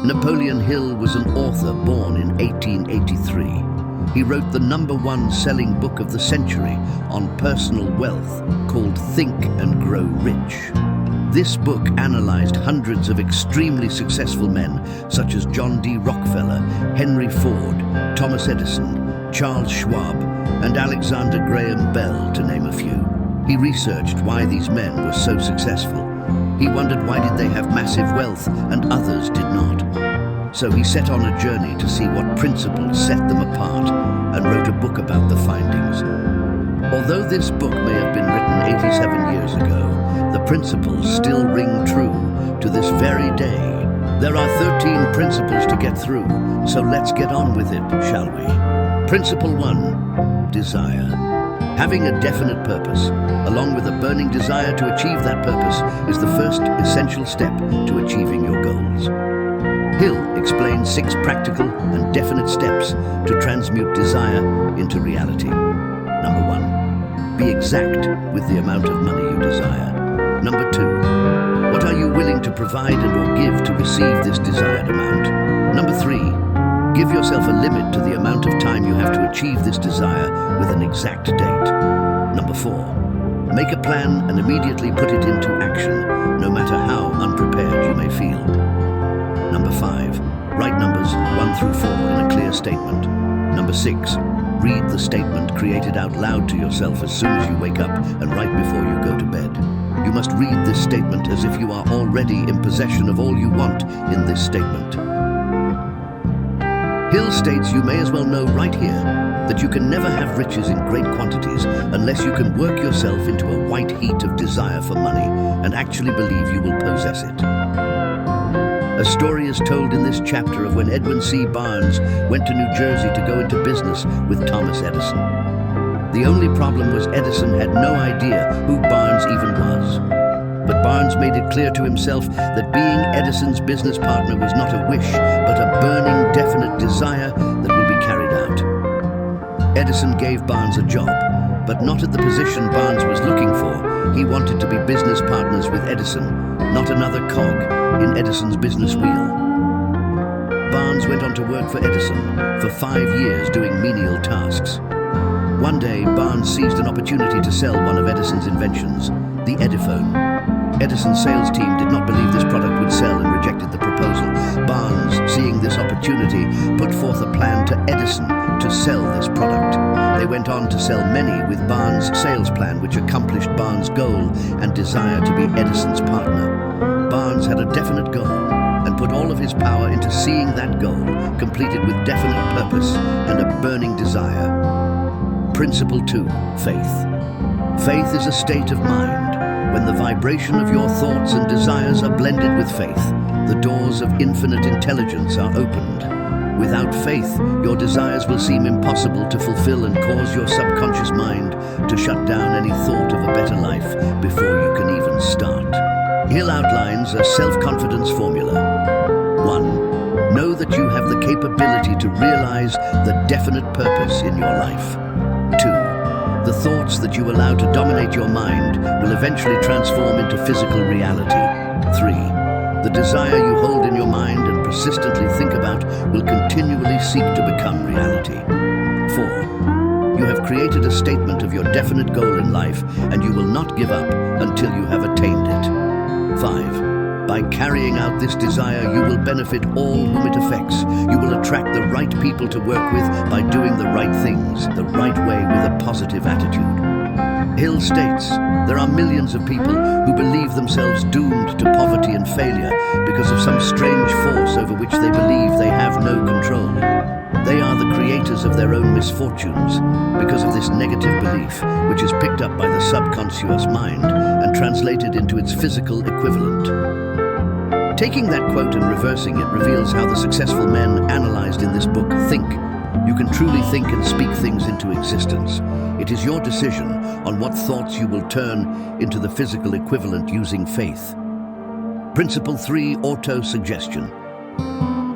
Napoleon Hill was an author born in 1883. He wrote the #1 selling book of the century on personal wealth called Think and Grow Rich. This book analyzed hundreds of extremely successful men such as John D. Rockefeller, Henry Ford, Thomas Edison, Charles Schwab, and Alexander Graham Bell, to name a few. He researched why these men were so successful. He wondered why did they have massive wealth and others did not. So he set on a journey to see what principles set them apart and wrote a book about the findings. Although this book may have been written 87 years ago, the principles still ring true to this very day. There are 13 principles to get through, so let's get on with it, shall we? Principle 1, desire. Having a definite purpose, along with a burning desire to achieve that purpose, is the first essential step to achieving your goals. Hill explains 6 practical and definite steps to transmute desire into reality. Number 1, be exact with the amount of money you desire. Number 2, what are you willing to provide and or give to receive this desired amount? Number 3, give yourself a limit to the amount of time you have to achieve this desire with an exact date. Number 4, make a plan and immediately put it into action, no matter how unprepared you may feel. Number 5, write numbers 1 through 4 in a clear statement. Number 6, read the statement created out loud to yourself as soon as you wake up and right before you go to bed. You must read this statement as if you are already in possession of all you want in this statement. Hill states you may as well know right here that you can never have riches in great quantities unless you can work yourself into a white heat of desire for money and actually believe you will possess it. A story is told in this chapter of when Edwin C. Barnes went to New Jersey to go into business with Thomas Edison. The only problem was Edison had no idea who Barnes even was. But Barnes made it clear to himself that being Edison's business partner was not a wish, but a burning, definite desire that will be carried out. Edison gave Barnes a job, but not at the position Barnes was looking for. He wanted to be business partners with Edison, not another cog in Edison's business wheel. Barnes went on to work for Edison for 5 years doing menial tasks. One day, Barnes seized an opportunity to sell one of Edison's inventions, the Ediphone. Edison's sales team did not believe this product would sell and rejected the proposal. Barnes, seeing this opportunity, put forth a plan to Edison to sell this product. They went on to sell many with Barnes' sales plan, which accomplished Barnes' goal and desire to be Edison's partner. Barnes had a definite goal and put all of his power into seeing that goal completed with definite purpose and a burning desire. Principle 2, faith. Faith is a state of mind. When the vibration of your thoughts and desires are blended with faith, the doors of infinite intelligence are opened. Without faith, your desires will seem impossible to fulfill and cause your subconscious mind to shut down any thought of a better life before you can even start. Hill outlines a self-confidence formula. 1. Know that you have the capability to realize the definite purpose in your life. 2. The thoughts that you allow to dominate your mind will eventually transform into physical reality. 3. The desire you hold in your mind and persistently think about will continually seek to become reality. 4. You have created a statement of your definite goal in life, and you will not give up until you have attained it. 5. By carrying out this desire, you will benefit all whom it affects. You will attract the right people to work with by doing the right things, the right way with a positive attitude. Hill states, there are millions of people who believe themselves doomed to poverty and failure because of some strange force over which they believe they have no control. They are the creators of their own misfortunes because of this negative belief, which is picked up by the subconscious mind and translated into its physical equivalent. Taking that quote and reversing it reveals how the successful men analyzed in this book think. You can truly think and speak things into existence. It is your decision on what thoughts you will turn into the physical equivalent using faith. Principle 3, autosuggestion.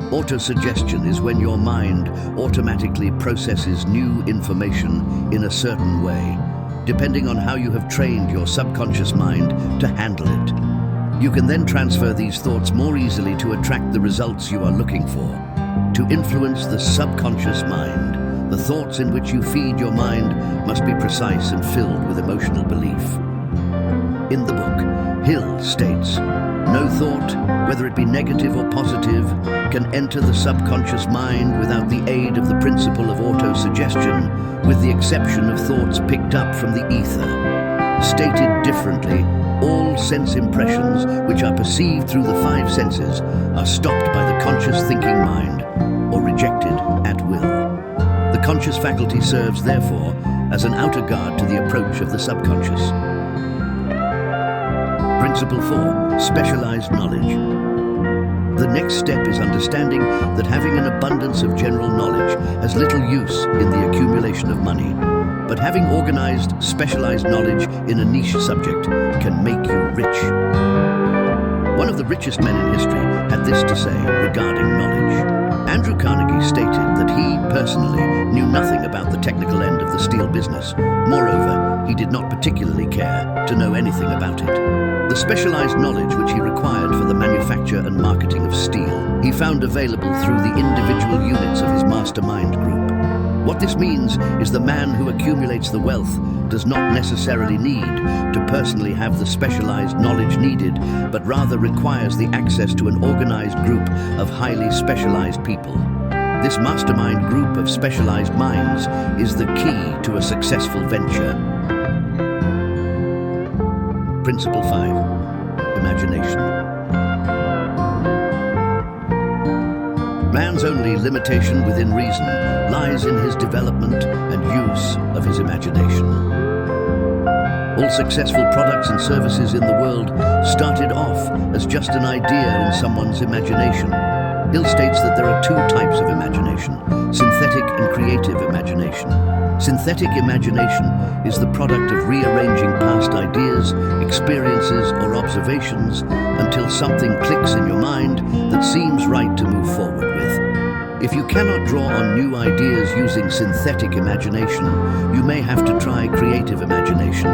Autosuggestion is when your mind automatically processes new information in a certain way, depending on how you have trained your subconscious mind to handle it. You can then transfer these thoughts more easily to attract the results you are looking for. To influence the subconscious mind, the thoughts in which you feed your mind must be precise and filled with emotional belief. In the book, Hill states, "No thought, whether it be negative or positive, can enter the subconscious mind without the aid of the principle of autosuggestion, with the exception of thoughts picked up from the ether." Stated differently, all sense impressions which are perceived through the five senses are stopped by the conscious thinking mind, or rejected at will. The conscious faculty serves, therefore, as an outer guard to the approach of the subconscious. Principle 4. Specialized knowledge. The next step is understanding that having an abundance of general knowledge has little use in the accumulation of money, but having organized, specialized knowledge in a niche subject can make you rich. One of the richest men in history had this to say regarding knowledge. Andrew Carnegie stated that he, personally, knew nothing about the technical end of the steel business. Moreover, he did not particularly care to know anything about it. The specialized knowledge which he required for the manufacture and marketing of steel, he found available through the individual units of his mastermind group. What this means is the man who accumulates the wealth does not necessarily need to personally have the specialized knowledge needed, but rather requires the access to an organized group of highly specialized people. This mastermind group of specialized minds is the key to a successful venture. Principle 5. Imagination. Man's only limitation within reason lies in his development and use of his imagination. All successful products and services in the world started off as just an idea in someone's imagination. Hill states that there are two types of imagination: synthetic and creative imagination. Synthetic imagination is the product of rearranging past ideas, experiences, or observations until something clicks in your mind that seems right to move forward with. If you cannot draw on new ideas using synthetic imagination, you may have to try creative imagination.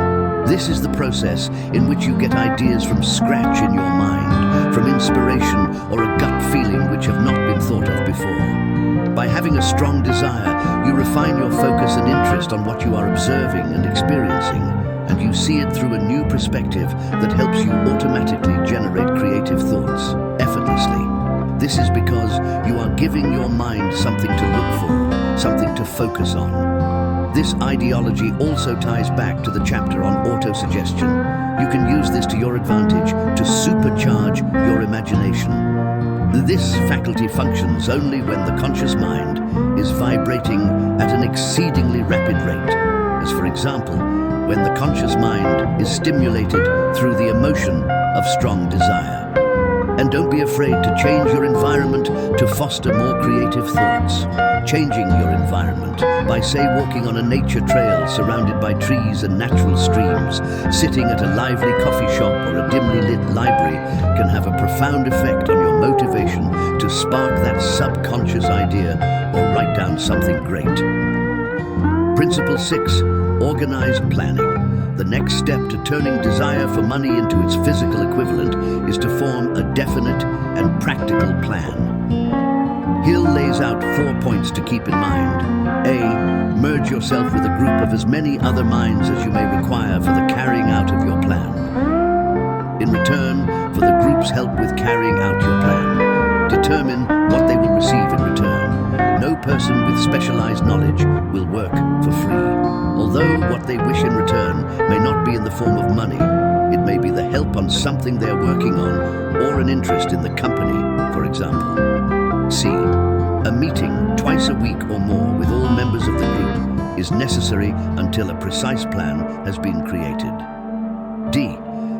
This is the process in which you get ideas from scratch in your mind, from inspiration or a gut feeling which have not been thought of before. By having a strong desire, you refine your focus and interest on what you are observing and experiencing, and you see it through a new perspective that helps you automatically generate creative thoughts, effortlessly. This is because you are giving your mind something to look for, something to focus on. This ideology also ties back to the chapter on autosuggestion. You can use this to your advantage to supercharge your imagination. This faculty functions only when the conscious mind is vibrating at an exceedingly rapid rate, as for example, when the conscious mind is stimulated through the emotion of strong desire. And don't be afraid to change your environment to foster more creative thoughts. Changing your environment by, say, walking on a nature trail surrounded by trees and natural streams, sitting at a lively coffee shop or a dimly lit library can have a profound effect on your motivation to spark that subconscious idea or write down something great. Principle 6. Organized planning. The next step to turning desire for money into its physical equivalent is to form a definite and practical plan. Hill lays out 4 points to keep in mind. A. Merge yourself with a group of as many other minds as you may require for the carrying out of your plan. In return for the group's help with carrying out your plan, determine what they will receive in return. No person with specialized knowledge will work for free. Although what they wish in return may not be in the form of money, it may be the help on something they're working on or an interest in the company, for example. C. A meeting twice a week or more with all members of the group is necessary until a precise plan has been created. D.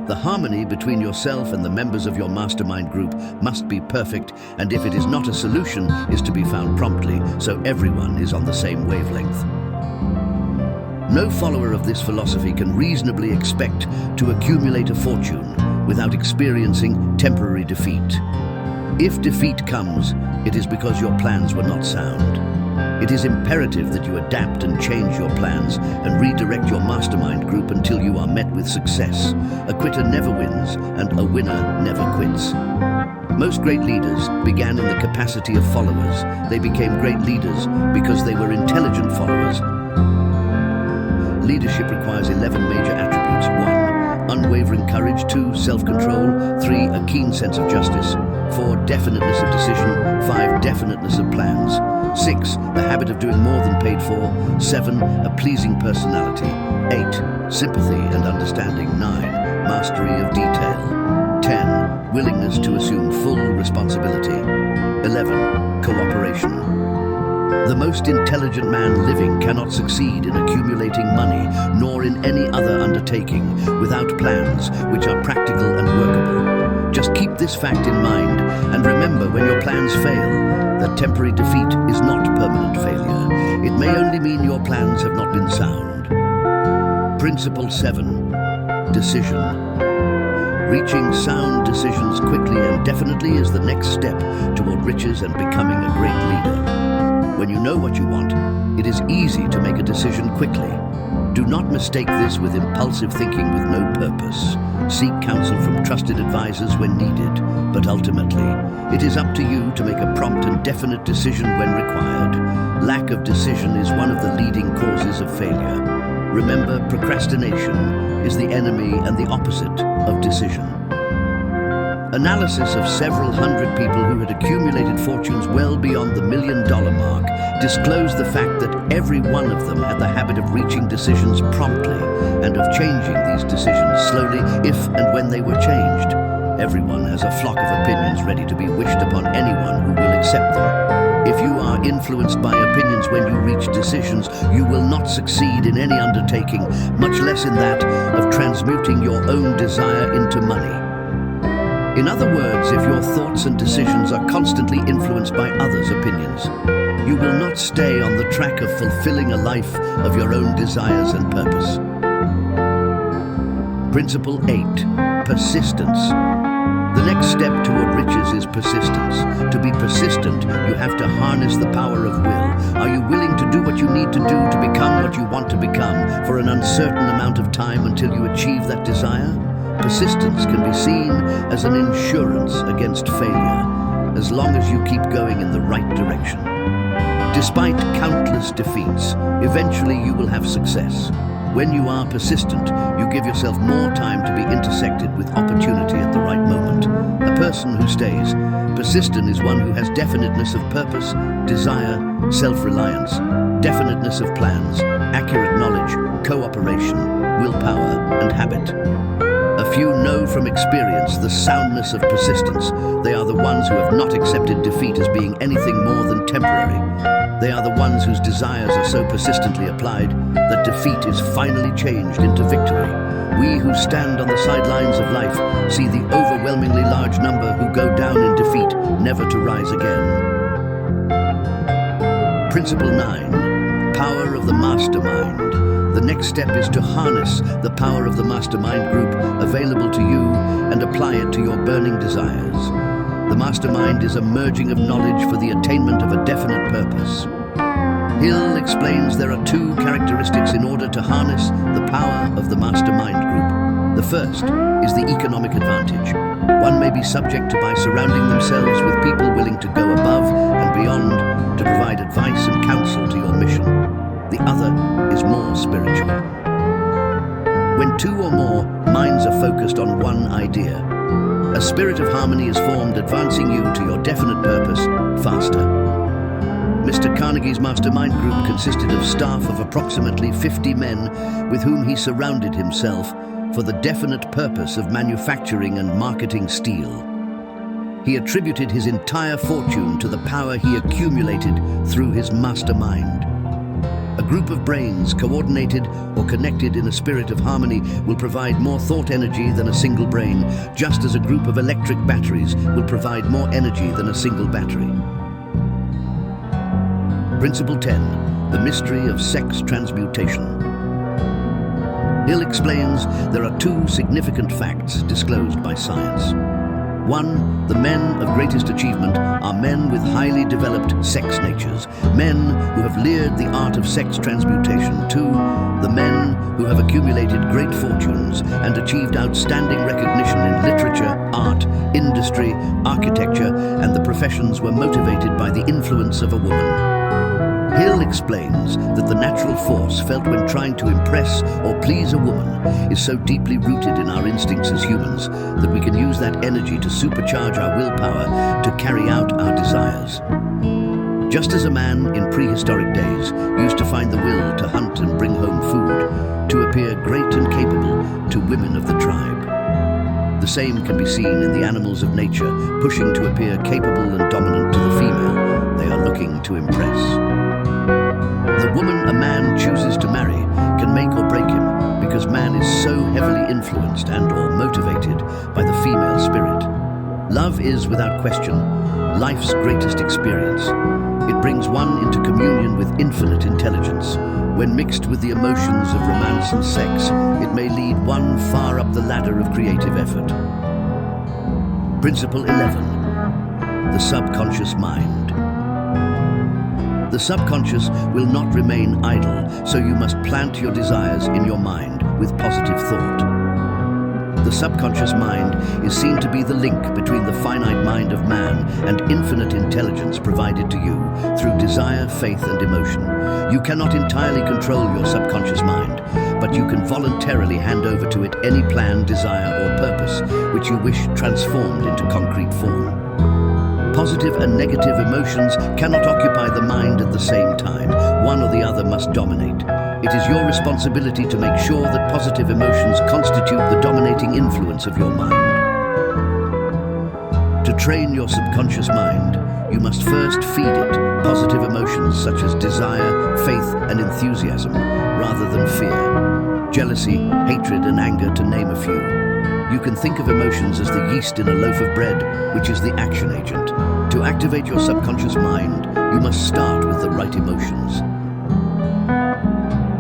The harmony between yourself and the members of your mastermind group must be perfect, and if it is not, a solution is to be found promptly so everyone is on the same wavelength. No follower of this philosophy can reasonably expect to accumulate a fortune without experiencing temporary defeat. If defeat comes, it is because your plans were not sound. It is imperative that you adapt and change your plans and redirect your mastermind group until you are met with success. A quitter never wins, and a winner never quits. Most great leaders began in the capacity of followers. They became great leaders because they were intelligent followers. Leadership requires 11 major attributes. 1. Unwavering courage. 2. Self-control. 3. A keen sense of justice. 4. Definiteness of decision. 5. Definiteness of plans. 6. The habit of doing more than paid for. 7. A pleasing personality. 8. Sympathy and understanding. 9. Mastery of detail. 10. Willingness to assume full responsibility. 11. Cooperation. The most intelligent man living cannot succeed in accumulating money, nor in any other undertaking, without plans which are practical and workable. Just keep this fact in mind, and remember, when your plans fail, that temporary defeat is not permanent failure. It may only mean your plans have not been sound. Principle 7. Decision. Reaching sound decisions quickly and definitely is the next step toward riches and becoming a great leader. When you know what you want, it is easy to make a decision quickly. Do not mistake this with impulsive thinking with no purpose. Seek counsel from trusted advisors when needed, but ultimately, it is up to you to make a prompt and definite decision when required. Lack of decision is one of the leading causes of failure. Remember, procrastination is the enemy and the opposite of decision. Analysis of several hundred people who had accumulated fortunes well beyond the $1 million mark disclosed the fact that every one of them had the habit of reaching decisions promptly and of changing these decisions slowly if and when they were changed. Everyone has a flock of opinions ready to be wished upon anyone who will accept them. If you are influenced by opinions when you reach decisions, you will not succeed in any undertaking, much less in that of transmuting your own desire into money. In other words, if your thoughts and decisions are constantly influenced by others' opinions, you will not stay on the track of fulfilling a life of your own desires and purpose. Principle 8. Persistence. The next step toward riches is persistence. To be persistent, you have to harness the power of will. Are you willing to do what you need to do to become what you want to become for an uncertain amount of time until you achieve that desire? Persistence can be seen as an insurance against failure, as long as you keep going in the right direction. Despite countless defeats, eventually you will have success. When you are persistent, you give yourself more time to be intersected with opportunity at the right moment. A person who stays persistent is one who has definiteness of purpose, desire, self-reliance, definiteness of plans, accurate knowledge, cooperation, willpower, and habit. A few know from experience the soundness of persistence. They are the ones who have not accepted defeat as being anything more than temporary. They are the ones whose desires are so persistently applied that defeat is finally changed into victory. We who stand on the sidelines of life see the overwhelmingly large number who go down in defeat, never to rise again. Principle 9. Power of the mastermind. The next step is to harness the power of the mastermind group available to you and apply it to your burning desires. The mastermind is a merging of knowledge for the attainment of a definite purpose. Hill explains there are 2 characteristics in order to harness the power of the mastermind group. The first is the economic advantage. One may be subject to by surrounding themselves with people willing to go above and beyond to provide advice and counsel to your mission. The other is more spiritual. When 2 or more minds are focused on one idea, a spirit of harmony is formed, advancing you to your definite purpose faster. Mr. Carnegie's mastermind group consisted of staff of approximately 50 men with whom he surrounded himself for the definite purpose of manufacturing and marketing steel. He attributed his entire fortune to the power he accumulated through his mastermind. A group of brains coordinated or connected in a spirit of harmony will provide more thought energy than a single brain, just as a group of electric batteries will provide more energy than a single battery. Principle 10. The mystery of sex transmutation. Hill explains there are 2 significant facts disclosed by science. 1. The men of greatest achievement are men with highly developed sex natures, men who have learned the art of sex transmutation. 2. The men who have accumulated great fortunes and achieved outstanding recognition in literature, art, industry, architecture, and the professions were motivated by the influence of a woman. Hill explains that the natural force felt when trying to impress or please a woman is so deeply rooted in our instincts as humans that we can use that energy to supercharge our willpower to carry out our desires. Just as a man in prehistoric days used to find the will to hunt and bring home food, to appear great and capable to women of the tribe. The same can be seen in the animals of nature, pushing to appear capable and dominant to the female they are looking to impress. The woman a man chooses to marry can make or break him because man is so heavily influenced and or motivated by the female spirit. Love is, without question, life's greatest experience. It brings one into communion with infinite intelligence. When mixed with the emotions of romance and sex, it may lead one far up the ladder of creative effort. Principle 11. The subconscious mind. The subconscious will not remain idle, so you must plant your desires in your mind with positive thought. The subconscious mind is seen to be the link between the finite mind of man and infinite intelligence provided to you through desire, faith, and emotion. You cannot entirely control your subconscious mind, but you can voluntarily hand over to it any plan, desire, or purpose which you wish transformed into concrete form. Positive and negative emotions cannot occupy the mind at the same time. One or the other must dominate. It is your responsibility to make sure that positive emotions constitute the dominating influence of your mind. To train your subconscious mind, you must first feed it positive emotions such as desire, faith, and enthusiasm, rather than fear, jealousy, hatred, and anger, to name a few. You can think of emotions as the yeast in a loaf of bread, which is the action agent. To activate your subconscious mind, you must start with the right emotions.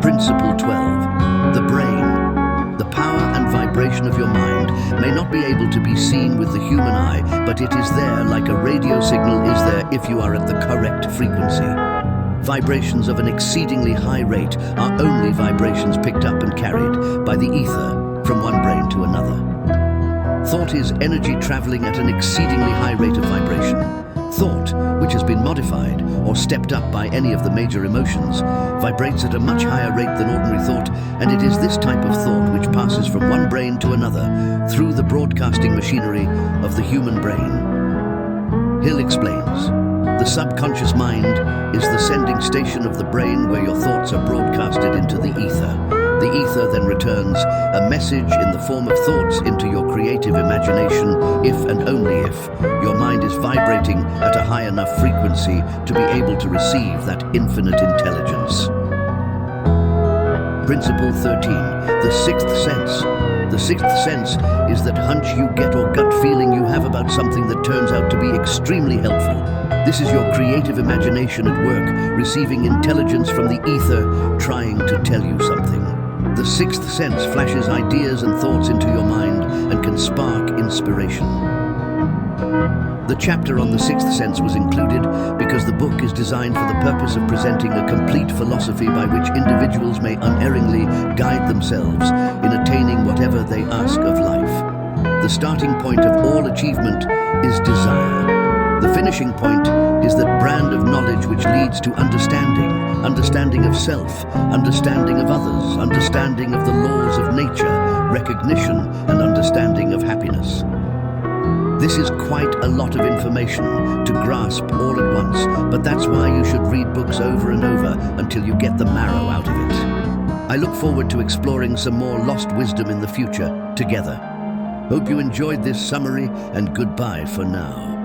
Principle 12. The brain. The power and vibration of your mind may not be able to be seen with the human eye, but it is there like a radio signal is there if you are at the correct frequency. Vibrations of an exceedingly high rate are only vibrations picked up and carried by the ether from one brain to another. Thought is energy traveling at an exceedingly high rate of vibration. Thought, which has been modified or stepped up by any of the major emotions, vibrates at a much higher rate than ordinary thought, and it is this type of thought which passes from one brain to another through the broadcasting machinery of the human brain. Hill explains, the subconscious mind is the sending station of the brain where your thoughts are broadcasted into the ether. The ether then returns a message in the form of thoughts into your creative imagination if and only if your mind is vibrating at a high enough frequency to be able to receive that infinite intelligence. Principle 13. The sixth sense. The sixth sense is that hunch you get or gut feeling you have about something that turns out to be extremely helpful. This is your creative imagination at work, receiving intelligence from the ether, trying to tell you something. The sixth sense flashes ideas and thoughts into your mind and can spark inspiration. The chapter on the sixth sense was included because the book is designed for the purpose of presenting a complete philosophy by which individuals may unerringly guide themselves in attaining whatever they ask of life. The starting point of all achievement is desire. The finishing point is that brand of knowledge which leads to understanding of self, understanding of others, understanding of the laws of nature, recognition, and understanding of happiness. This is quite a lot of information to grasp all at once, but that's why you should read books over and over until you get the marrow out of it. I look forward to exploring some more lost wisdom in the future together. Hope you enjoyed this summary, and goodbye for now.